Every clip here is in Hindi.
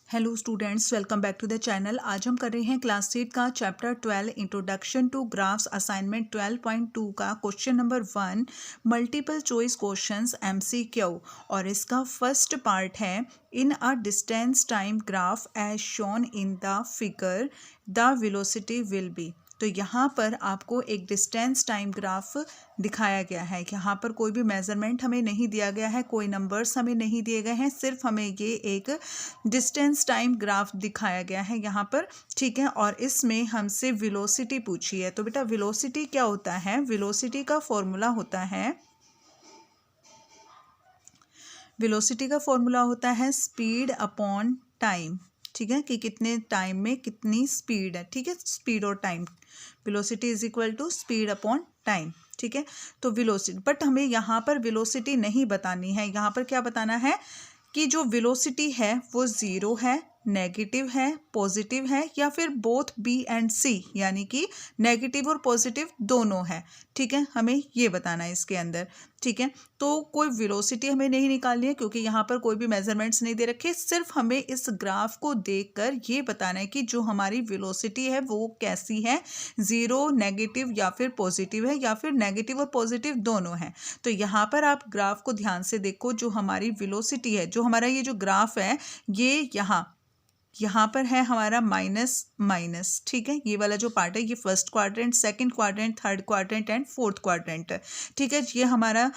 Hello students, welcome back to the channel. आज हम कर रहे हैं क्लास 8 का chapter 12 introduction to graphs assignment 12.2 का question number 1 multiple choice questions MCQ। और इसका फर्स्ट पार्ट है in a distance time graph as shown in the figure the velocity will be. तो यहाँ पर आपको एक डिस्टेंस टाइम ग्राफ दिखाया गया है। यहाँ पर कोई भी मेजरमेंट हमें नहीं दिया गया है, कोई नंबर्स हमें नहीं दिए गए हैं, सिर्फ हमें ये एक डिस्टेंस टाइम ग्राफ दिखाया गया है यहाँ पर, ठीक है। और इसमें हमसे वेलोसिटी पूछी है। तो बेटा वेलोसिटी क्या होता है? वेलोसिटी का फॉर्मूला होता है, वेलोसिटी का फॉर्मूला होता है स्पीड अपॉन टाइम, ठीक है, कि कितने टाइम में कितनी स्पीड है, ठीक है। स्पीड और time, velocity is equal to speed upon time, ठीक है। तो वेलोसिटी, बट हमें यहाँ पर वेलोसिटी नहीं बतानी है। यहाँ पर क्या बताना है कि जो वेलोसिटी है वो ज़ीरो है, नेगेटिव है, पॉजिटिव है, या फिर बोथ बी एंड सी, यानी कि नेगेटिव और पॉजिटिव दोनों है, ठीक है। हमें ये बताना है इसके अंदर, ठीक है। तो कोई वेलोसिटी हमें नहीं निकालनी है क्योंकि यहाँ पर कोई भी मेजरमेंट्स नहीं दे रखे। सिर्फ हमें इस ग्राफ को देखकर ये बताना है कि जो हमारी वेलोसिटी है वो कैसी है, ज़ीरो, नेगेटिव या फिर पॉजिटिव है, या फिर नेगेटिव और पॉजिटिव दोनों है। तो यहाँ पर आप ग्राफ को ध्यान से देखो। जो हमारी वेलोसिटी है, जो हमारा ये जो ग्राफ है, ये यहाँ पर है हमारा माइनस माइनस, ठीक है। ये वाला जो पार्ट है ये first quadrant, second quadrant, third quadrant and fourth quadrant, ठीक है। ये हमारा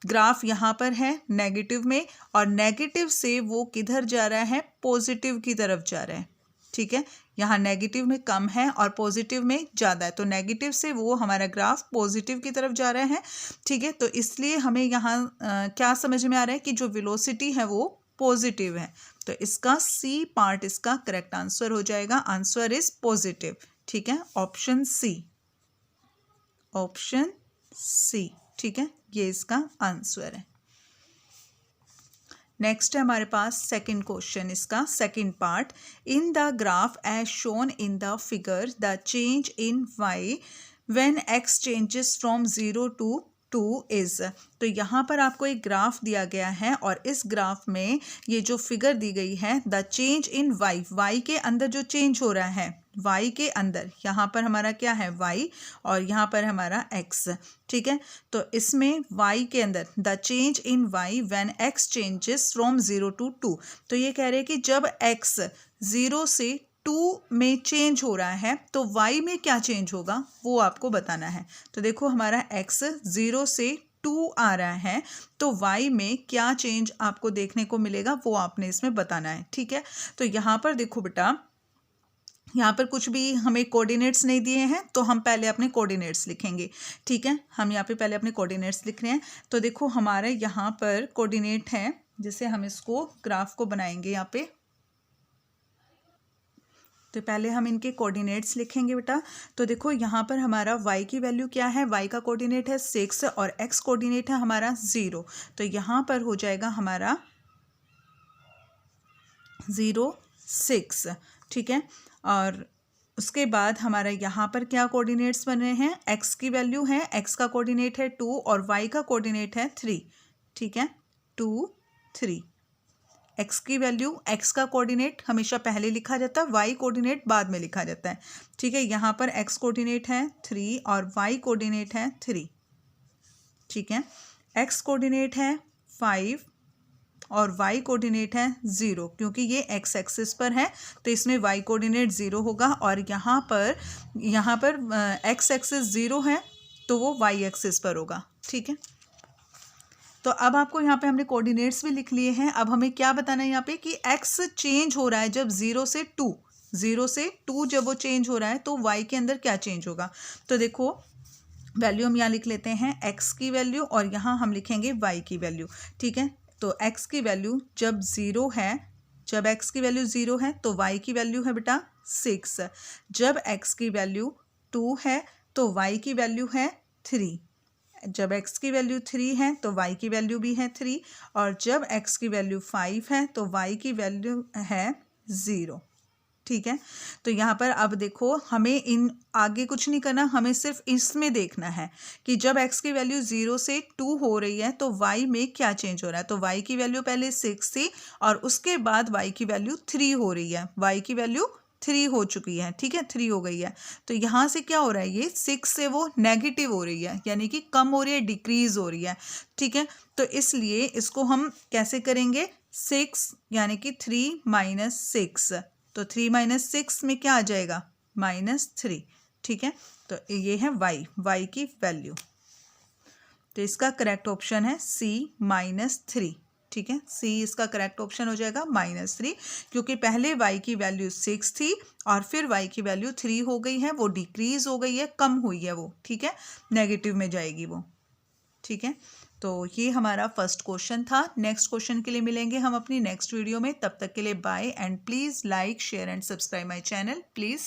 ग्राफ यहाँ पर है नेगेटिव में, और नेगेटिव से वो किधर जा रहा है? पॉजिटिव की तरफ जा रहा है, ठीक है। यहाँ नेगेटिव में कम है और पॉजिटिव में ज़्यादा है, तो नेगेटिव से वो हमारा ग्राफ पॉजिटिव की तरफ जा रहा है, ठीक है। तो इसलिए हमें यहाँ क्या समझ में आ रहा है कि जो वेलोसिटी है वो पॉजिटिव है। तो इसका सी पार्ट इसका करेक्ट आंसर हो जाएगा। आंसर इज पॉजिटिव, ठीक है। ऑप्शन सी, ऑप्शन सी, ठीक है, ये इसका आंसर है। नेक्स्ट है हमारे पास सेकंड क्वेश्चन, इसका second part. In the graph as shown in the figure the change in y when x changes from 0 to 2 is. तो यहाँ पर आपको एक ग्राफ दिया गया है और इस ग्राफ में ये जो फिगर दी गई है, the change in y, y के अंदर जो चेंज हो रहा है, वाई के अंदर, यहाँ पर हमारा क्या है? वाई, और यहाँ पर हमारा एक्स, ठीक है। तो इसमें वाई के अंदर the change in y when x changes from 0 to 2। तो ये कह रहे हैं कि जब एक्स 0 से 2 में चेंज हो रहा है तो वाई में क्या चेंज होगा वो आपको बताना है। तो देखो हमारा एक्स 0 से 2 आ रहा है, तो वाई में क्या चेंज आपको देखने को मिलेगा वो आपने इसमें बताना है, ठीक है। तो यहाँ पर देखो बेटा, यहाँ पर कुछ भी हमें कोऑर्डिनेट्स नहीं दिए हैं, तो हम पहले अपने कोऑर्डिनेट्स लिखेंगे, ठीक है। हम यहाँ पे पहले अपने कोऑर्डिनेट्स लिख रहे हैं। तो देखो हमारे यहाँ पर कोऑर्डिनेट है, जैसे हम इसको ग्राफ को बनाएंगे यहाँ पे, तो पहले हम इनके कोऑर्डिनेट्स लिखेंगे बेटा। तो देखो यहाँ पर हमारा y की वैल्यू क्या है? y का कोऑर्डिनेट है 6 और x कोऑर्डिनेट है हमारा 0। तो यहाँ पर हो जाएगा हमारा 0 6, ठीक है। और उसके बाद हमारा यहाँ पर क्या कोऑर्डिनेट्स बन रहे हैं? x की वैल्यू है, x का कोऑर्डिनेट है 2 और y का कोऑर्डिनेट है 3, ठीक है, 2 3। x की वैल्यू, x का कोऑर्डिनेट हमेशा पहले लिखा जाता है, y कोऑर्डिनेट बाद में लिखा जाता है, ठीक है। यहाँ पर x कोऑर्डिनेट है 3 और y कोऑर्डिनेट है 3, ठीक है। x कोऑर्डिनेट है 5 और y कोऑर्डिनेट है 0, क्योंकि ये x एक्सिस पर है तो इसमें y कोऑर्डिनेट 0 होगा, और यहाँ पर x एक्सिस 0 है तो वो y एक्सिस पर होगा, ठीक है। तो अब आपको यहाँ पे हमने कोऑर्डिनेट्स भी लिख लिए हैं। अब हमें क्या बताना है यहाँ पे कि x चेंज हो रहा है जब 0 से 2, 0 से 2 जब वो चेंज हो रहा है तो y के अंदर क्या चेंज होगा। तो देखो वैल्यू हम यहाँ लिख लेते हैं, x की वैल्यू, और यहाँ हम लिखेंगे y की वैल्यू, ठीक है। तो x की वैल्यू जब 0 है, जब x की वैल्यू 0 है तो y की वैल्यू है बेटा 6। जब x की वैल्यू 2 है तो y की वैल्यू है 3। जब x की वैल्यू 3 है तो y की वैल्यू भी है 3, और जब x की वैल्यू 5 है तो y की वैल्यू है 0, ठीक है। तो यहाँ पर अब देखो हमें इन आगे कुछ नहीं करना, हमें सिर्फ इसमें देखना है कि जब x की वैल्यू 0 से 2 हो रही है तो y में क्या चेंज हो रहा है। तो y की वैल्यू पहले 6 थी और उसके बाद y की वैल्यू 3 हो रही है, y की वैल्यू 3 हो चुकी है, ठीक है, 3 हो गई है। तो यहाँ से क्या हो रहा है, ये 6 से वो नेगेटिव हो रही है, यानी कि कम हो रही है, डिक्रीज हो रही है, ठीक है। तो इसलिए इसको हम कैसे करेंगे, 6 यानी कि 3 माइनस 6, तो 3 माइनस 6 में क्या आ जाएगा, -3, ठीक है। तो ये है y की वैल्यू। तो इसका करेक्ट ऑप्शन है C -3, ठीक है। C इसका करेक्ट ऑप्शन हो जाएगा -3, क्योंकि पहले y की वैल्यू 6 थी और फिर y की वैल्यू 3 हो गई है, वो डिक्रीज हो गई है, कम हुई है वो, ठीक है, नेगेटिव में जाएगी वो, ठीक है। तो ये हमारा फर्स्ट क्वेश्चन था। नेक्स्ट क्वेश्चन के लिए मिलेंगे हम अपनी नेक्स्ट वीडियो में, तब तक के लिए bye and please like share and subscribe my channel please.